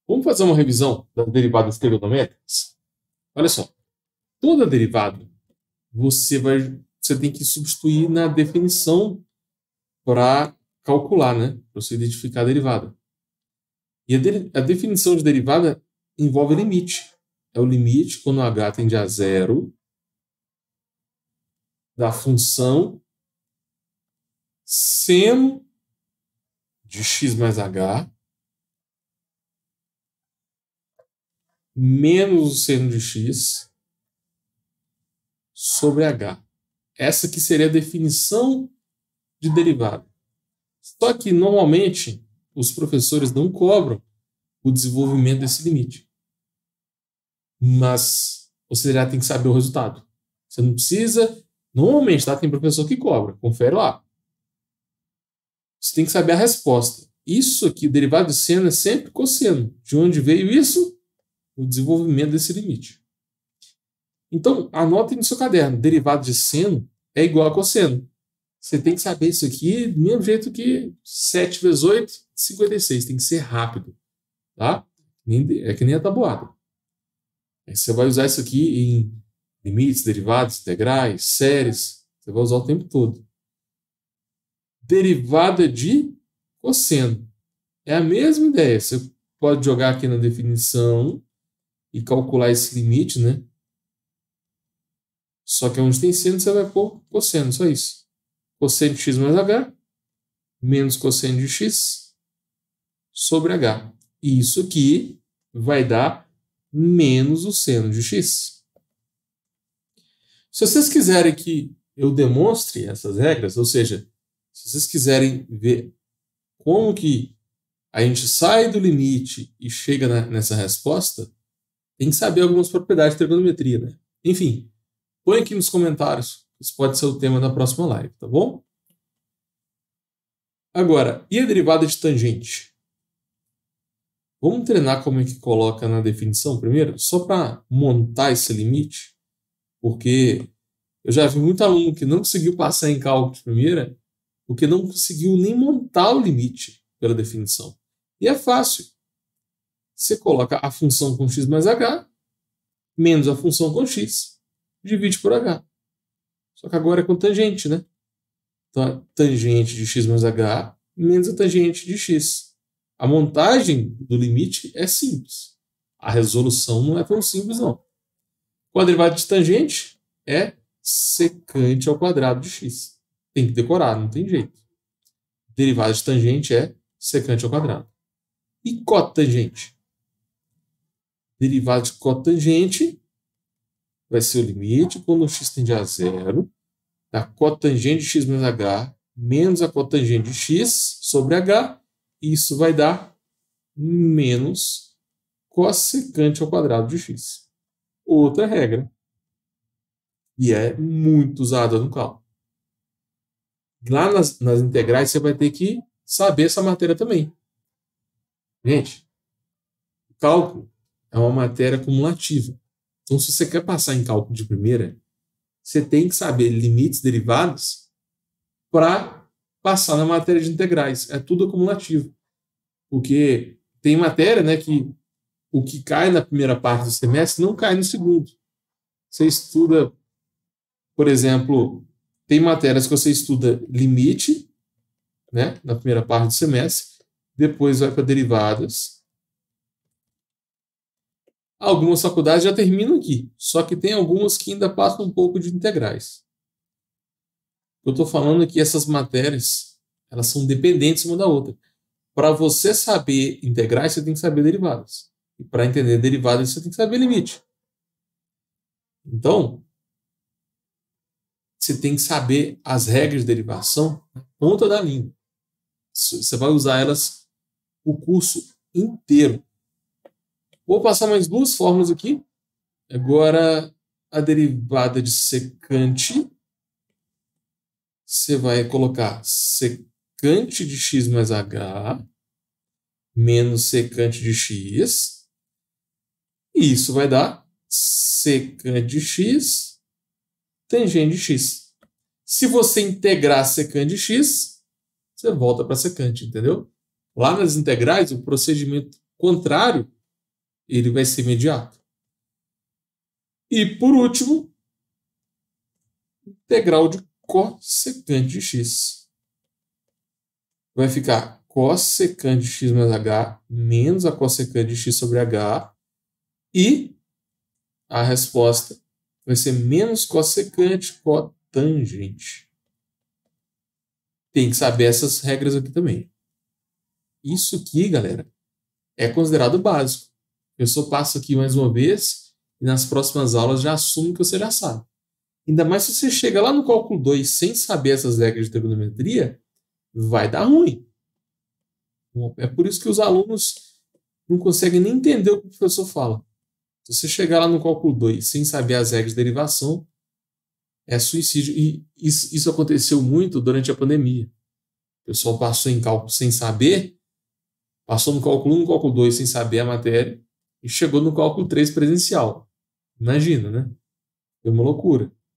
Vamos fazer uma revisão das derivadas trigonométricas? Olha só, toda derivada você tem que substituir na definição para calcular, né? Para você identificar a derivada. E a definição de derivada envolve limite. É o limite quando h tende a zero da função seno de x mais h menos o seno de x sobre h. Essa aqui seria a definição de derivada. Só que, normalmente, os professores não cobram o desenvolvimento desse limite. Mas você já tem que saber o resultado. Você não precisa... Normalmente, tá? Tem professor que cobra. Confere lá. Você tem que saber a resposta. Isso aqui, derivada de seno, é sempre cosseno. De onde veio isso? O desenvolvimento desse limite. Então, anote no seu caderno. Derivada de seno é igual a cosseno. Você tem que saber isso aqui do mesmo jeito que 7 vezes 8, 56. Tem que ser rápido. Tá? É que nem a tabuada. Aí você vai usar isso aqui em limites, derivadas, integrais, séries. Você vai usar o tempo todo. Derivada de cosseno. É a mesma ideia. Você pode jogar aqui na definição e calcular esse limite, né? Só que onde tem seno, você vai pôr cosseno, só isso. Cosseno de x mais h menos cosseno de x sobre h. E isso aqui vai dar menos o seno de x. Se vocês quiserem que eu demonstre essas regras, ou seja, se vocês quiserem ver como que a gente sai do limite e chega nessa resposta, tem que saber algumas propriedades de trigonometria, né? Enfim, põe aqui nos comentários. Isso pode ser o tema da próxima live, tá bom? Agora, e a derivada de tangente? Vamos treinar como é que coloca na definição primeiro, só para montar esse limite, porque eu já vi muito aluno que não conseguiu passar em cálculo de primeira, porque não conseguiu nem montar o limite pela definição. E é fácil. Você coloca a função com x mais h, menos a função com x, divide por h. Só que agora é com tangente, né? Então, a tangente de x mais h menos a tangente de x. A montagem do limite é simples. A resolução não é tão simples, não. Com a derivada de tangente é secante ao quadrado de x. Tem que decorar, não tem jeito. Derivada de tangente é secante ao quadrado. E cotangente? Derivada de cotangente vai ser o limite quando x tende a zero da cotangente de x menos h menos a cotangente de x sobre h. Isso vai dar menos cossecante ao quadrado de x. Outra regra. E é muito usada no cálculo. Lá nas integrais você vai ter que saber essa matéria também. Gente, o cálculo é uma matéria cumulativa. Então, se você quer passar em cálculo de primeira, você tem que saber limites derivados para passar na matéria de integrais. É tudo acumulativo. Porque tem matéria, né, que o que cai na primeira parte do semestre não cai no segundo. Você estuda, por exemplo, tem matérias que você estuda limite, né, na primeira parte do semestre, depois vai para derivadas. Algumas faculdades já terminam aqui, só que tem algumas que ainda passam um pouco de integrais. Eu estou falando aqui, essas matérias, elas são dependentes uma da outra. Para você saber integrais, você tem que saber derivadas. E para entender derivadas, você tem que saber limite. Então, você tem que saber as regras de derivação na ponta da língua. Você vai usar elas o curso inteiro. Vou passar mais duas fórmulas aqui. Agora, a derivada de secante. Você vai colocar secante de x mais h menos secante de x. E isso vai dar secante de x tangente de x. Se você integrar secante de x, você volta para secante, entendeu? Lá nas integrais, o procedimento contrário ele vai ser imediato. E, por último, integral de cossecante de x. Vai ficar cossecante de x mais h menos a cossecante de x sobre h. E a resposta vai ser menos cossecante cotangente. Tem que saber essas regras aqui também. Isso aqui, galera, é considerado básico. Eu só passo aqui mais uma vez e nas próximas aulas já assumo que você já sabe. Ainda mais se você chega lá no cálculo 2 sem saber essas regras de trigonometria, vai dar ruim. É por isso que os alunos não conseguem nem entender o que o professor fala. Se você chegar lá no cálculo 2 sem saber as regras de derivação, é suicídio. E isso aconteceu muito durante a pandemia. O pessoal passou em cálculo sem saber, passou no cálculo 1, no cálculo 2 sem saber a matéria e chegou no cálculo 3 presencial. Imagina, né? Foi uma loucura.